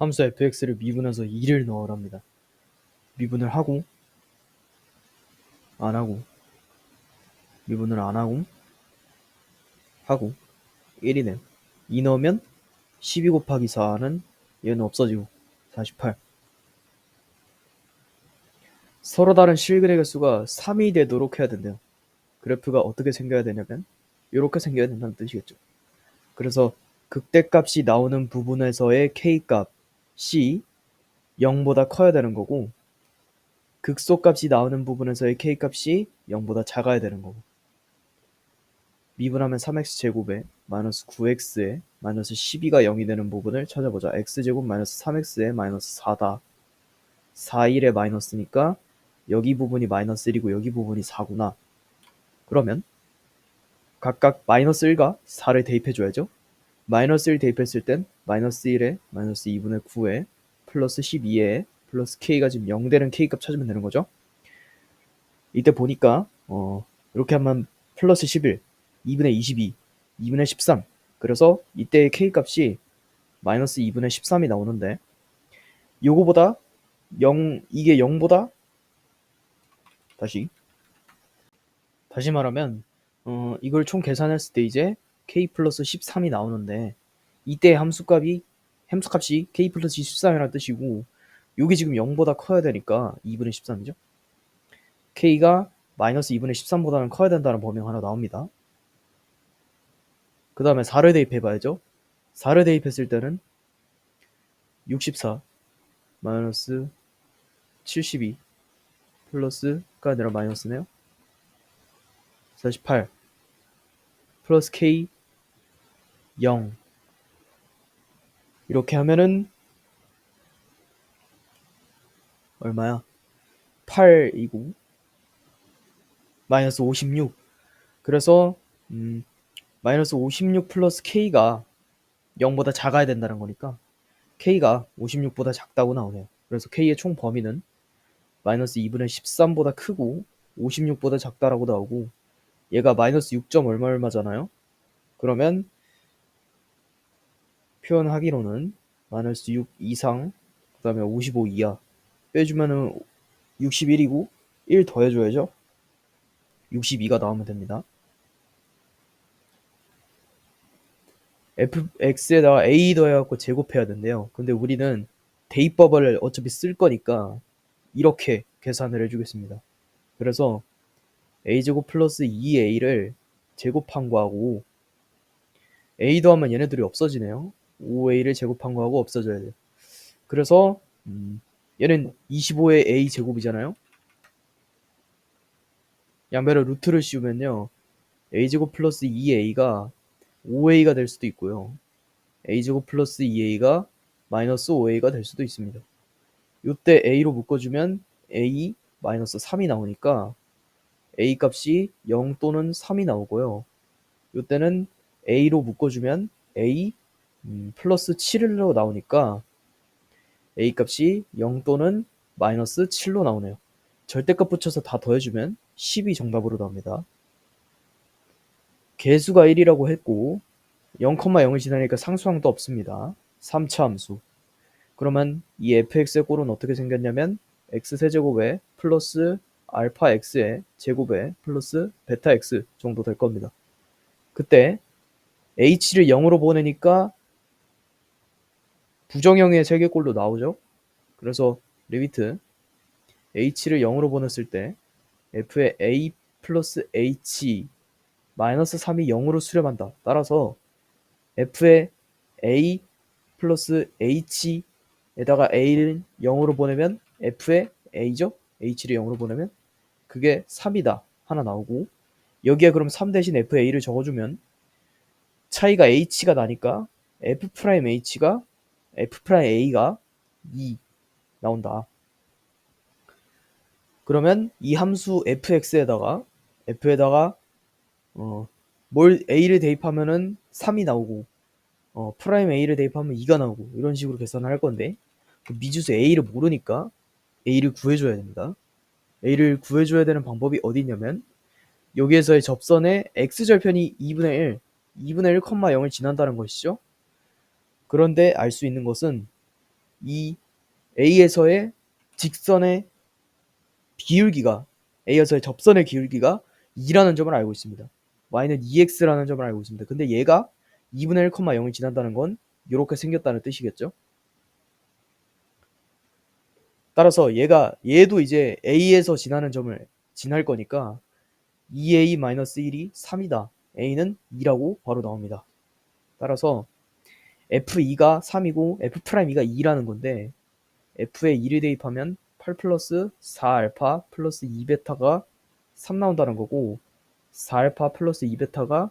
함수 fx를 미분해서 2를 넣으랍니다. 미분을 하고 안하고 미분을 안하고 하고 1이네요. 2 넣으면 12 곱하기 4는 얘는 없어지고 48. 서로 다른 실근의 개수가 3이 되도록 해야 된대요. 그래프가 어떻게 생겨야 되냐면 이렇게 생겨야 된다는 뜻이겠죠. 그래서 극대값이 나오는 부분에서의 k값이 0보다 커야 되는 거고, 극소값이 나오는 부분에서의 k값이 0보다 작아야 되는 거고, 미분하면 3x제곱에 마이너스 9x에 마이너스 12가 0이 되는 부분을 찾아보자. x제곱 마이너스 3x에 마이너스 4다. 4, 1에 마이너스니까 여기 부분이 마이너스 1이고 여기 부분이 4구나. 그러면 각각 마이너스 1과 4를 대입해줘야죠. 마이너스 1 대입했을 땐 마이너스 1에 마이너스 2분의 9에 플러스 12에 플러스 k가 지금 0 되는 k값 찾으면 되는 거죠. 이때 보니까 이렇게 하면 플러스 11, 2분의 22, 2분의 13. 그래서 이때의 k값이 마이너스 2분의 13이 나오는데, 요거보다 이게 0보다 다시 말하면 이걸 총 계산했을 때 이제 k 플러스 13이 나오는데, 이때 함수값이 k 플러스 13이라는 뜻이고, 요게 지금 0보다 커야 되니까 2분의 13이죠. k가 마이너스 2분의 13보다는 커야 된다는 범위가 하나 나옵니다. 그 다음에 4를 대입해봐야죠. 4를 대입했을 때는 64 마이너스 72 플러스가 아니라 마이너스네요. 48 플러스 k 0. 이렇게 하면은 얼마야? 8이고 마이너스 56. 그래서 마이너스 56 플러스 k가 0보다 작아야 된다는 거니까 k가 56보다 작다고 나오네요. 그래서 k의 총 범위는 마이너스 2분의 13보다 크고 56보다 작다라고 나오고, 얘가 마이너스 6점 얼마잖아요. 그러면 표현하기로는 마이너스 6 이상, 그 다음에 55 이하 빼주면은 61이고 1 더해줘야죠. 62가 나오면 됩니다. fx에다가 a 더해갖고 제곱해야 된대요. 근데 우리는 대입법을 어차피 쓸 거니까 이렇게 계산을 해주겠습니다. 그래서 a제곱 플러스 2a를 제곱한 거하고 a 더하면 얘네들이 없어지네요. 5a를 제곱한 거하고 없어져야 돼요. 그래서 얘는 25의 a 제곱이잖아요. 양변에 루트를 씌우면요, a제곱 플러스 2a가 5a가 될 수도 있고요, a제곱 플러스 2a가 마이너스 5a가 될 수도 있습니다. 이때 a로 묶어주면 a 마이너스 3이 나오니까 a 값이 0 또는 3이 나오고요. 이때는 a로 묶어주면 a 플러스 7로 나오니까 a 값이 0 또는 마이너스 7로 나오네요. 절대값 붙여서 다 더해주면 10이 정답으로 나옵니다. 개수가 1이라고 했고 0,0을 지나니까 상수항도 없습니다. 3차 함수. 그러면 이 fx의 꼴은 어떻게 생겼냐면 x세제곱에 플러스 알파 x의 제곱에 플러스 베타 x 정도 될 겁니다. 그때 h를 0으로 보내니까 부정형의 세개꼴로 나오죠. 그래서 리미트 h를 0으로 보냈을 때 f의 a 플러스 h 마이너스 3이 0으로 수렴한다. 따라서 f의 a 플러스 h에다가 a를 0으로 보내면 f의 a죠? h를 0으로 보내면 그게 3이다 하나 나오고, 여기에 그럼 3 대신 fa를 적어주면 차이가 h가 나니까 f'a가 2 나온다. 그러면 이 함수 fx에다가 a를 대입하면은 3이 나오고 프라임 a를 대입하면 2가 나오고, 이런 식으로 계산을 할 건데, 미주수 a를 모르니까 a를 구해줘야 됩니다. a를 구해줘야 되는 방법이 어디 있냐면 여기에서의 접선의 x절편이 2분의 1, 0을 지난다는 것이죠. 그런데 알 수 있는 것은 이 A에서의 직선의 기울기가 A에서의 접선의 기울기가 2라는 점을 알고 있습니다. y는 2x라는 점을 알고 있습니다. 근데 얘가 2분의 1, 0이 지난다는 건 이렇게 생겼다는 뜻이겠죠. 따라서 얘도 이제 A에서 지나는 점을 지날 거니까 2a-1이 3이다. a는 2라고 바로 나옵니다. 따라서 f2가 3이고 f'2가 2라는 건데 f에 2를 대입하면 8 플러스 4알파 플러스 2베타가 3 나온다는 거고 4알파 플러스 2베타가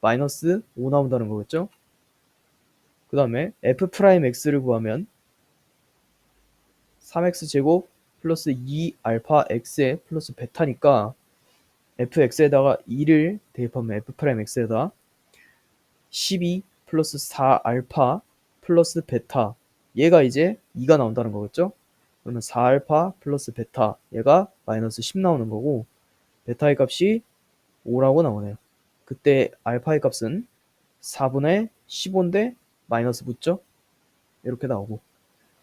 마이너스 5 나온다는 거겠죠? 그 다음에 f'x를 구하면 3x제곱 플러스 2알파 x에 플러스 베타니까 fx에다가 2를 대입하면 f'x에다 12 플러스 4알파 플러스 베타 얘가 이제 2가 나온다는 거겠죠? 그러면 4알파 플러스 베타 얘가 마이너스 10 나오는 거고 베타의 값이 5라고 나오네요. 그때 알파의 값은 4분의 15인데 마이너스 붙죠? 이렇게 나오고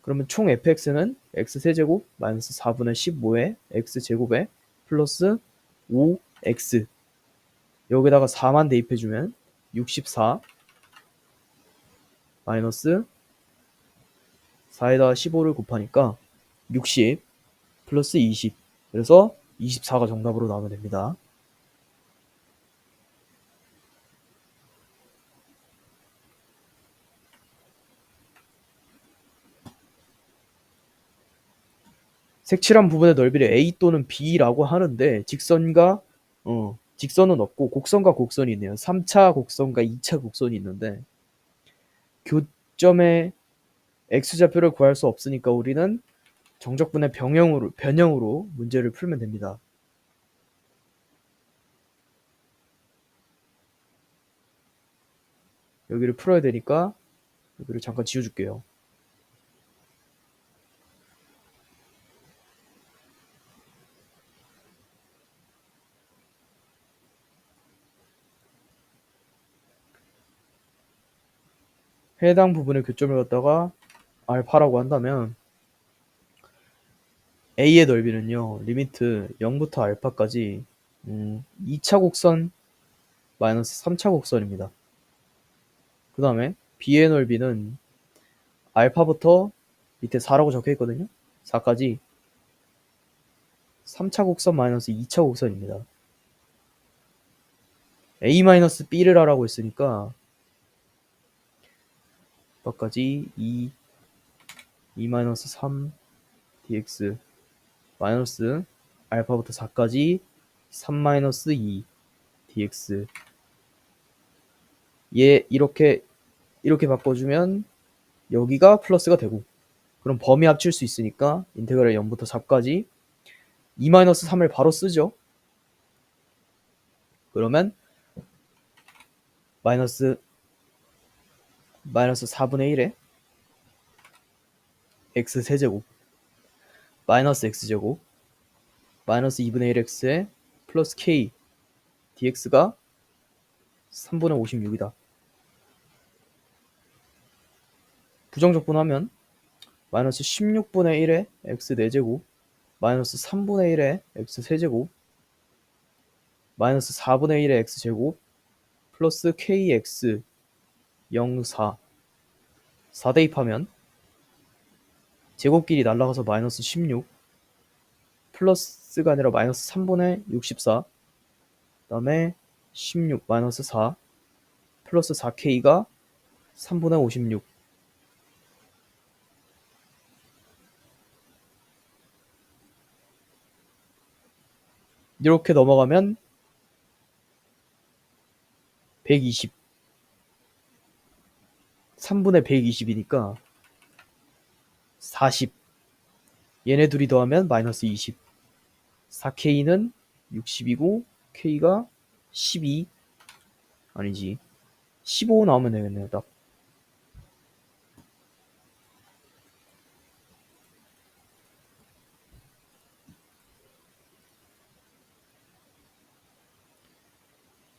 그러면 총 fx는 x세제곱 마이너스 4분의 15에 x제곱에 플러스 5x 여기다가 4만 대입해주면 64 마이너스 4에다가 15를 곱하니까 60 플러스 20 그래서 24가 정답으로 나오면 됩니다. 색칠한 부분의 넓이를 A 또는 B라고 하는데 직선은 없고 곡선과 곡선이 있네요. 3차 곡선과 2차 곡선이 있는데 교점의 X좌표를 구할 수 없으니까 우리는 정적분의 변형으로 문제를 풀면 됩니다. 여기를 풀어야 되니까 여기를 잠깐 지워줄게요. 해당 부분의 교점을 갖다가 알파라고 한다면 A의 넓이는요. 리미트 0부터 알파까지 2차 곡선 마이너스 3차 곡선입니다. 그 다음에 B의 넓이는 알파부터 밑에 4라고 적혀 있거든요. 4까지 3차 곡선 마이너스 2차 곡선입니다. A-B를 하라고 했으니까 까지 2-3 dx 마이너스 알파부터 4까지 3-2 dx 얘 이렇게 바꿔주면 여기가 플러스가 되고 그럼 범위 합칠 수 있으니까 인테그랄 0부터 4까지 2-3을 바로 쓰죠. 그러면 마이너스 4분의 1에 x세제곱 마이너스 x제곱 마이너스 2분의 1x에 플러스 k dx가 3분의 56이다. 부정적분하면 마이너스 16분의 1에 x 4제곱 마이너스 3분의 1에 x 세제곱 마이너스 4분의 1에 x제곱 플러스 kx 0, 4 대입하면 제곱끼리 날라가서 마이너스 16 플러스가 아니라 마이너스 3분의 64 그 다음에 16 마이너스 4 플러스 4k가 3분의 56 이렇게 넘어가면 120 3분의 120이니까 40 얘네 둘이 더하면 마이너스 20 4k는 60이고 k가 12 아니지 15 나오면 되겠네요. 딱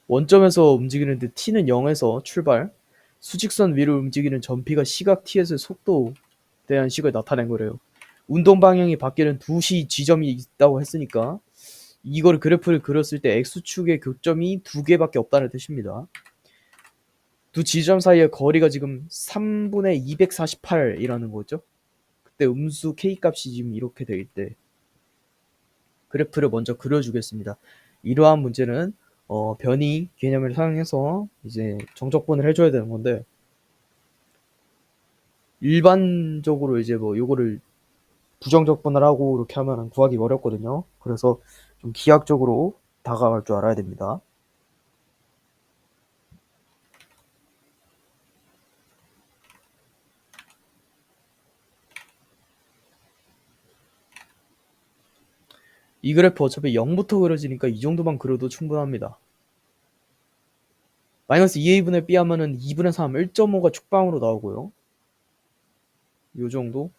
원점에서 움직이는데 t는 0에서 출발 수직선 위를 움직이는 전피가 시각 t에서의 속도 대한 식을 나타낸 거래요. 운동 방향이 바뀌는 두 시 지점이 있다고 했으니까 이거를 그래프를 그렸을 때 x축의 교점이 두 개밖에 없다는 뜻입니다. 두 지점 사이의 거리가 지금 3분의 248이라는 거죠. 그때 음수 k 값이 지금 이렇게 될 때 그래프를 먼저 그려주겠습니다. 이러한 문제는 변이 개념을 사용해서 이제 정적분을 해줘야 되는 건데, 일반적으로 이제 뭐 요거를 부정적분을 하고 이렇게 하면 구하기 어렵거든요. 그래서 좀 기하학적으로 다가갈 줄 알아야 됩니다. 이 그래프 어차피 0부터 그려지니까 이 정도만 그려도 충분합니다. 마이너스 2a분의 b 하면은 2분의 3, 1.5가 축방으로 나오고요. 요 정도.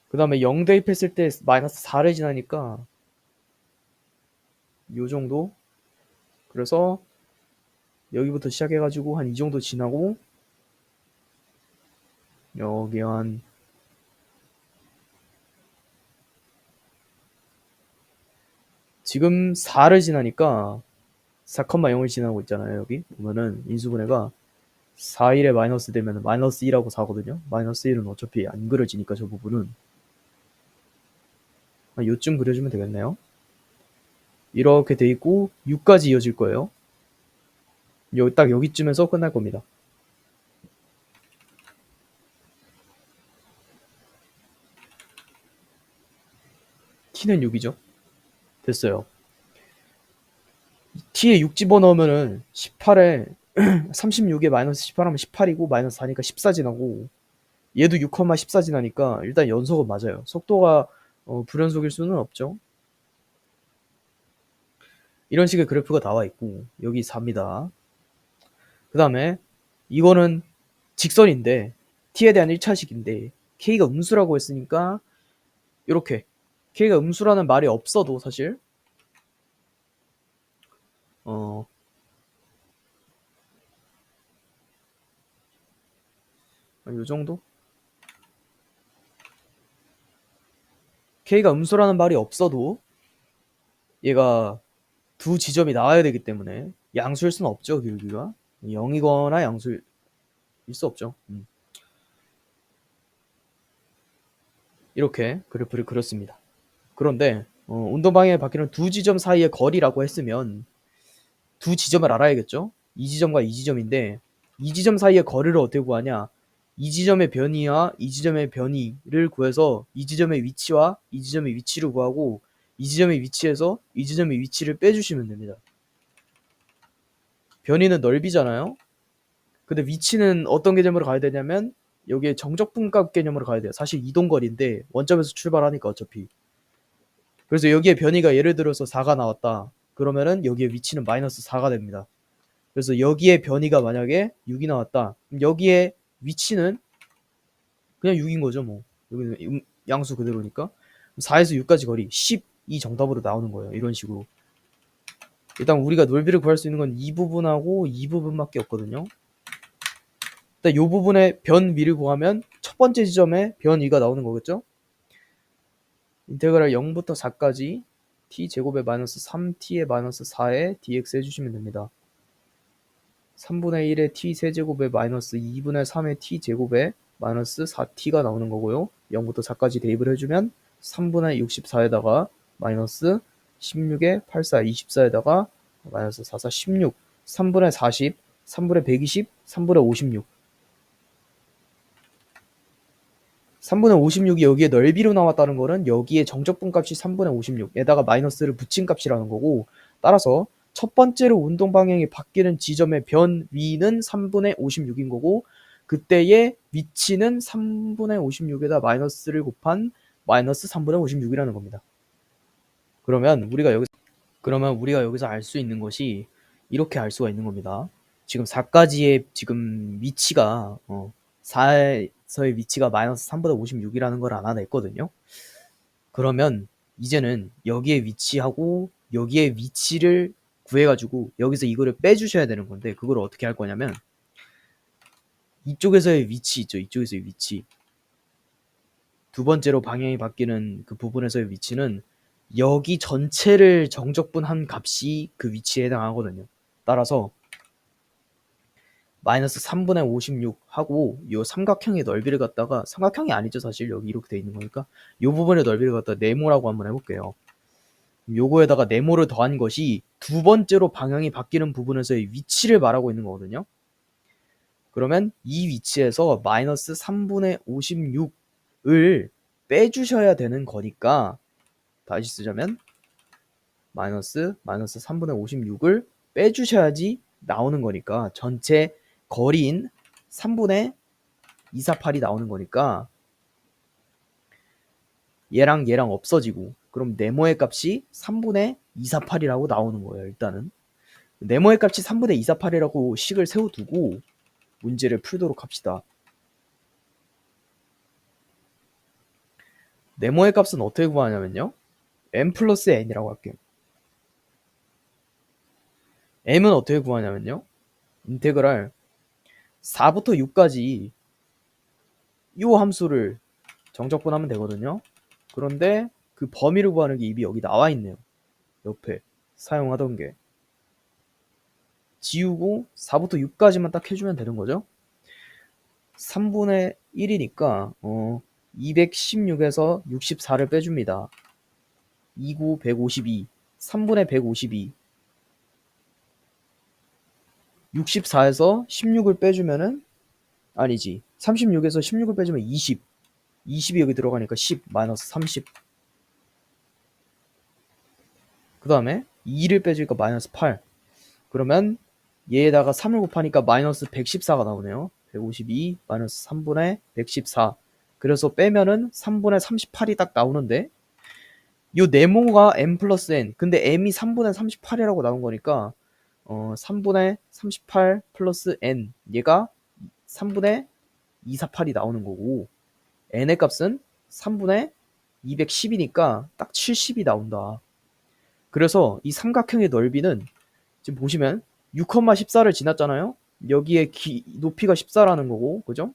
그 다음에 0 대입했을 때 마이너스 4를 지나니까 요 정도. 그래서 여기부터 시작해가지고 한 이 정도 지나고 여기 한 지금 4를 지나니까 4,0을 지나고 있잖아요. 여기 보면은 인수분해가 4일에 마이너스 되면 마이너스 1하고 4거든요. 마이너스 1은 어차피 안 그려지니까 저 부분은 요쯤 그려주면 되겠네요. 이렇게 돼 있고 6까지 이어질 거예요. 딱 여기쯤에서 끝날 겁니다. t는 6이죠. 됐어요. t에 6 집어넣으면은 18에 36에 마이너스 18하면 18이고 마이너스 4니까 14 지나고 얘도 6,14 지나니까 일단 연속은 맞아요. 속도가 불연속일 수는 없죠. 이런 식의 그래프가 나와 있고 여기 4입니다. 그 다음에 이거는 직선인데 t에 대한 1차식인데 k가 음수라고 했으니까 이렇게 k가 음수라는 말이 없어도 사실 요 정도? k가 음수라는 말이 없어도 얘가 두 지점이 나와야 되기 때문에 양수일 수는 없죠. 기울기가 0이거나 양수일 수 없죠. 이렇게 그래프를 그렸습니다. 그런데 운동 방향이 바뀌는 두 지점 사이의 거리라고 했으면 두 지점을 알아야겠죠. 이 지점과 이 지점인데 이 지점 사이의 거리를 어떻게 구하냐, 이 지점의 변이와 이 지점의 변이를 구해서 이 지점의 위치와 이 지점의 위치를 구하고 이 지점의 위치에서 이 지점의 위치를 빼주시면 됩니다. 변이는 넓이잖아요. 근데 위치는 어떤 개념으로 가야 되냐면 여기에 정적분값 개념으로 가야 돼요. 사실 이동거리인데 원점에서 출발하니까 어차피. 그래서 여기에 변이가 예를 들어서 4가 나왔다. 그러면은 여기에 위치는 마이너스 4가 됩니다. 그래서 여기에 변이가 만약에 6이 나왔다. 그럼 여기에 위치는 그냥 6인 거죠. 뭐 여기는 양수 그대로니까 4에서 6까지 거리 10이 정답으로 나오는 거예요. 이런 식으로. 일단 우리가 넓이를 구할 수 있는 건 이 부분하고 이 부분밖에 없거든요. 일단 이 부분에 변 위를 구하면 첫 번째 지점에 변 위가 나오는 거겠죠. 인테그랄 0부터 4까지 t제곱에 마이너스 3t에 마이너스 4에 dx 해주시면 됩니다. 3분의 1에 t 세제곱에 마이너스 2분의 3의 t제곱에 마이너스 4t가 나오는 거고요. 0부터 4까지 대입을 해주면 3분의 64에다가 마이너스 16에 84, 24에다가 마이너스 44, 16, 3분의 40, 3분의 120, 3분의 56. 3분의 56이 여기에 넓이로 나왔다는 거는 여기에 정적분 값이 3분의 56에다가 마이너스를 붙인 값이라는 거고, 따라서 첫 번째로 운동 방향이 바뀌는 지점의 변위는 3분의 56인 거고 그때의 위치는 3분의 56에다 마이너스를 곱한 마이너스 3분의 56이라는 겁니다. 그러면 우리가 여기서 알 수 있는 것이 이렇게 알 수가 있는 겁니다. 지금 4까지의 지금 위치가 4에서의 위치가 마이너스 3보다 56이라는 걸 알아냈거든요. 그러면 이제는 여기에 위치하고 여기에 위치를 구해가지고 여기서 이거를 빼주셔야 되는 건데, 그걸 어떻게 할 거냐면 이쪽에서의 위치 있죠. 이쪽에서의 위치. 두 번째로 방향이 바뀌는 그 부분에서의 위치는 여기 전체를 정적분한 값이 그 위치에 해당하거든요. 따라서 마이너스 3분의 56 하고 요 삼각형의 넓이를 갖다가, 삼각형이 아니죠 사실, 여기 이렇게 돼 있는 거니까 요 부분의 넓이를 갖다 네모라고 한번 해볼게요. 요거에다가 네모를 더한 것이 두 번째로 방향이 바뀌는 부분에서의 위치를 말하고 있는 거거든요. 그러면 이 위치에서 마이너스 3분의 56을 빼주셔야 되는 거니까, 다시 쓰자면 마이너스 3분의 56을 빼주셔야지 나오는 거니까, 전체 거리인 3분의 248이 나오는 거니까 얘랑 얘랑 없어지고, 그럼 네모의 값이 3분의 248이라고 나오는 거예요. 일단은 네모의 값이 3분의 248이라고 식을 세워두고 문제를 풀도록 합시다. 네모의 값은 어떻게 구하냐면요, m 플러스 n이라고 할게요. m은 어떻게 구하냐면요, 인테그랄 4부터 6까지 이 함수를 정적분하면 되거든요. 그런데 그 범위를 구하는 게 이미 여기 나와 있네요. 옆에 사용하던 게 지우고 4부터 6까지만 딱 해주면 되는 거죠. 3분의 1이니까 216에서 64를 빼줍니다. 29, 152, 3분의 152, 64에서 16을 빼주면은, 아니지, 36에서 16을 빼주면 20, 20이 여기 들어가니까 10, 마이너스 30. 그 다음에 2를 빼주니까 마이너스 8. 그러면 얘에다가 3을 곱하니까 마이너스 114가 나오네요. 152 마이너스 3분의 114. 그래서 빼면은 3분의 38이 딱 나오는데, 요 네모가 m 플러스 n, 근데 m이 3분의 38이라고 나온 거니까 3분의 38 플러스 n, 얘가 3분의 248이 나오는 거고, n의 값은 3분의 210이니까 딱 70이 나온다. 그래서 이 삼각형의 넓이는 지금 보시면 6,14를 지났잖아요. 여기에 높이가 14라는 거고, 그죠?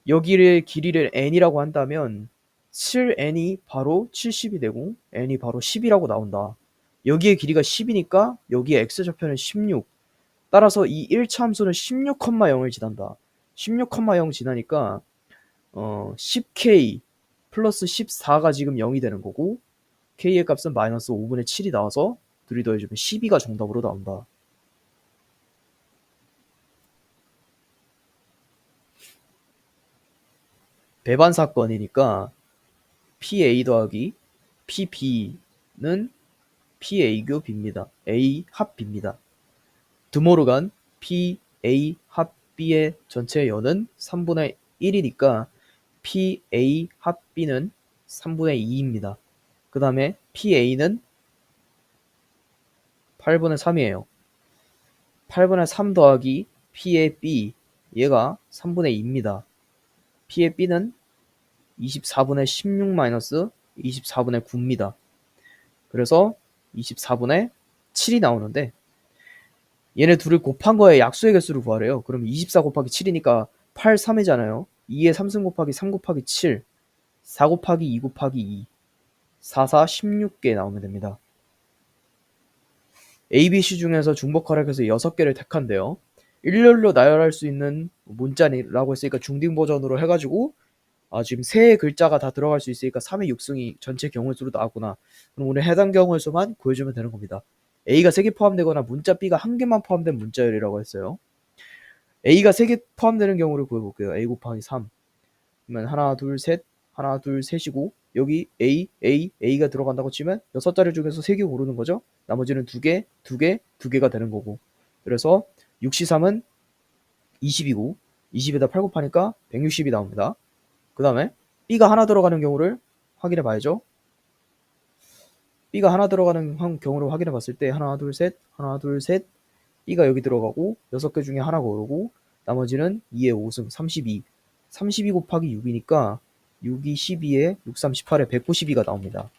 여기를 길이를 n이라고 한다면 7n이 바로 70이 되고 n이 바로 10이라고 나온다. 여기에 길이가 10이니까 여기에 x좌표는 16. 따라서 이 1차 함수는 16,0을 지난다. 16,0 지나니까 10k 플러스 14가 지금 0이 되는 거고, k의 값은 마이너스 5분의 7이 나와서 둘이 더해주면 12가 정답으로 나온다. 배반 사건이니까 PA 더하기 PB는 PA 교 B입니다. A 합 B입니다. 드모르간 PA 합 B의 전체 연은 3분의 1이니까 PA 합 B는 3분의 2입니다. 그 다음에 PA는 8분의 3이에요. 8분의 3 더하기 P의 B, 얘가 3분의 2입니다. P의 B는 24분의 16 마이너스 24분의 9입니다. 그래서 24분의 7이 나오는데, 얘네 둘을 곱한 거에 약수의 개수를 구하래요. 그럼 24 곱하기 7이니까 8, 3이잖아요. 2에 3승 곱하기 3 곱하기 7, 4 곱하기 2 곱하기 2, 4, 4, 16개 나오면 됩니다. A, B, C 중에서 중복활약해서 6개를 택한대요. 일렬로 나열할 수 있는 문자라고 했으니까 중딩 버전으로 해가지고, 지금 세 글자가 다 들어갈 수 있으니까 3의 6승이 전체 경우의 수로 나왔구나. 그럼 오늘 해당 경우의 수만 구해주면 되는 겁니다. A가 3개 포함되거나 문자 B가 1개만 포함된 문자열이라고 했어요. A가 3개 포함되는 경우를 구해볼게요. A 곱하기 3. 그러면 하나, 둘, 셋, 하나, 둘, 셋이고, 여기 A가 들어간다고 치면 6자리 중에서 3개 고르는 거죠. 나머지는 2개, 2개, 2개가 되는 거고. 그래서 6C3은 20이고, 20에다 8 곱하니까 160이 나옵니다. 그 다음에 B가 하나 들어가는 경우를 확인해 봐야죠. B가 하나 들어가는 경우를 확인해 봤을 때 하나, 둘, 셋, 하나, 둘, 셋, B가 여기 들어가고 6개 중에 하나 고르고 나머지는 2에 5승 32. 32 곱하기 6이니까 6이 12에 6, 3, 18에 192가 나옵니다.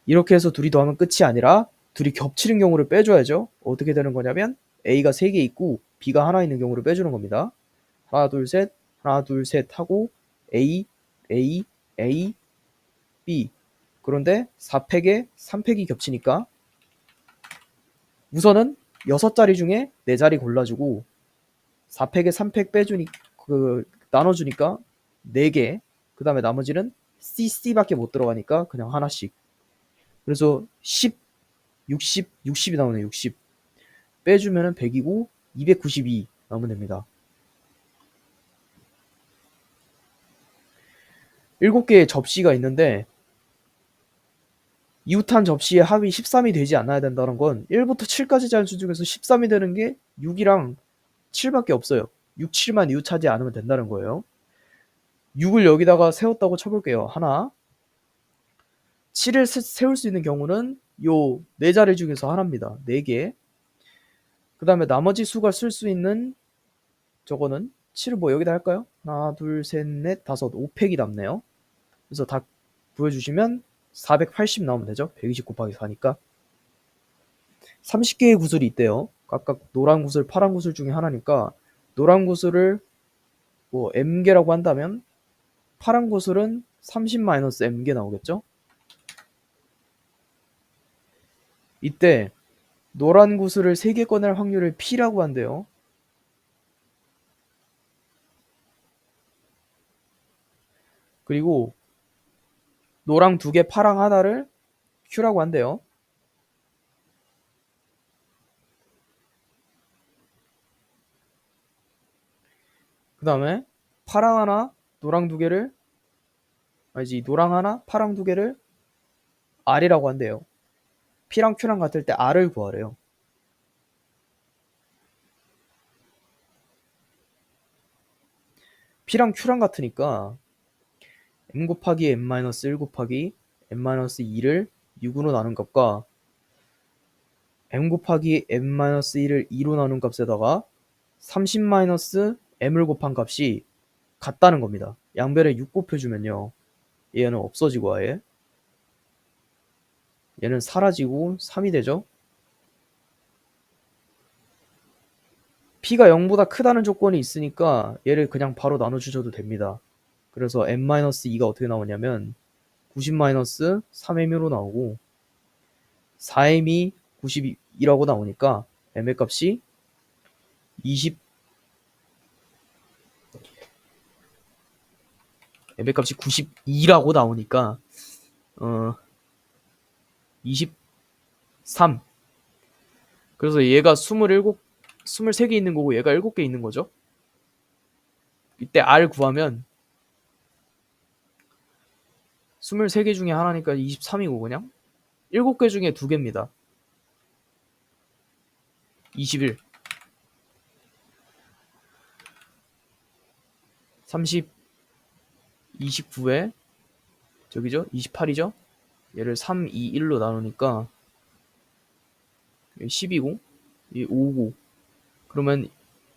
이렇게 해서 둘이 더하면 끝이 아니라 둘이 겹치는 경우를 빼줘야죠. 어떻게 되는 거냐면 A가 3개 있고 B가 하나 있는 경우를 빼주는 겁니다. 하나, 둘, 셋, 하나, 둘, 셋 하고 A, A, A, B. 그런데 4팩에 3팩이 겹치니까 우선은 6자리 중에 4자리 골라주고 4팩에 3팩 나눠주니까 4개. 그 다음에 나머지는 CC밖에 못 들어가니까 그냥 하나씩. 그래서 10, 60, 60이 나오네. 60 빼주면은 100이고 292 나오면 됩니다. 7개의 접시가 있는데 이웃한 접시의 합이 13이 되지 않아야 된다는 건 1부터 7까지 자연수 중에서 13이 되는 게 6이랑 7밖에 없어요. 6, 7만 이웃하지 않으면 된다는 거예요. 6을 여기다가 세웠다고 쳐볼게요. 하나. 7을 세울 수 있는 경우는 요 4자리 중에서 하나입니다. 4개. 그 다음에 나머지 수가 쓸 수 있는 저거는 7을 뭐 여기다 할까요? 하나, 둘, 셋, 넷, 다섯, 5팩이 남네요. 그래서 다 구해주시면 480 나오면 되죠. 120 곱하기 4니까. 30개의 구슬이 있대요. 각각 노란 구슬, 파란 구슬 중에 하나니까 노란 구슬을 뭐 M개라고 한다면 파란 구슬은 30-M개 나오겠죠? 이때 노란 구슬을 3개 꺼낼 확률을 P라고 한대요. 그리고 노랑 2개, 파랑 하나를 Q라고 한대요. 그 다음에 파랑 하나, 노랑 2개를 아니지 노랑 하나, 파랑 2개를 R이라고 한대요. P랑 Q랑 같을 때 R을 구하래요. P랑 Q랑 같으니까 M 곱하기 M-1 곱하기 M-2를 6으로 나눈 값과 M 곱하기 M-1을 2로 나눈 값에다가 30-M을 곱한 값이 같다는 겁니다. 양변에 6 곱해주면요. 얘는 없어지고 아예 얘는 사라지고 3이 되죠. P가 0보다 크다는 조건이 있으니까 얘를 그냥 바로 나눠주셔도 됩니다. 그래서 M-2가 어떻게 나오냐면 90-3M으로 나오고 4M이 92라고 나오니까 M의 값이 20 M의 값이 92라고 나오니까 23. 그래서 얘가 23개 있는 거고 얘가 7개 있는 거죠. 이때 R 구하면 23개 중에 하나니까 23이고 그냥 7개 중에 2개입니다. 21 30 29에 저기죠? 28이죠? 얘를 3, 2, 1로 나누니까 10이고 이 5고 그러면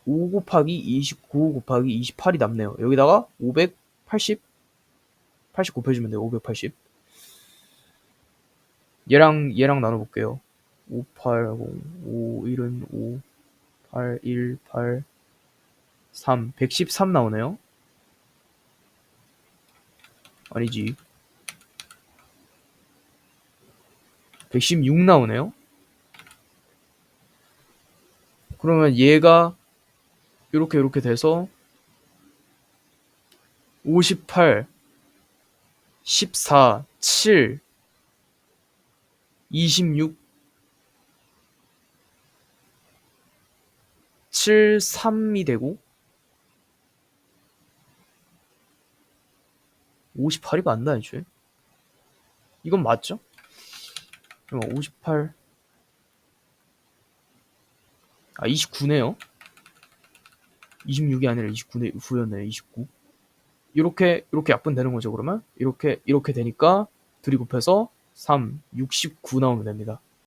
5 곱하기 29 곱하기 28이 남네요. 여기다가 580 80 곱해주면 돼요. 580 얘랑 나눠볼게요. 580 51은 5 81 8 3 113 나오네요. 아니지 116 나오네요. 그러면 얘가 이렇게 돼서 58 14 7 26 73이 되고 58이 맞나 애초에? 이건 맞죠? 58 29네요. 26이 아니라 29였네요. 29. 이렇게 약분되는 거죠. 그러면 이렇게 되니까 둘이 곱해서 3, 69 나오면 됩니다.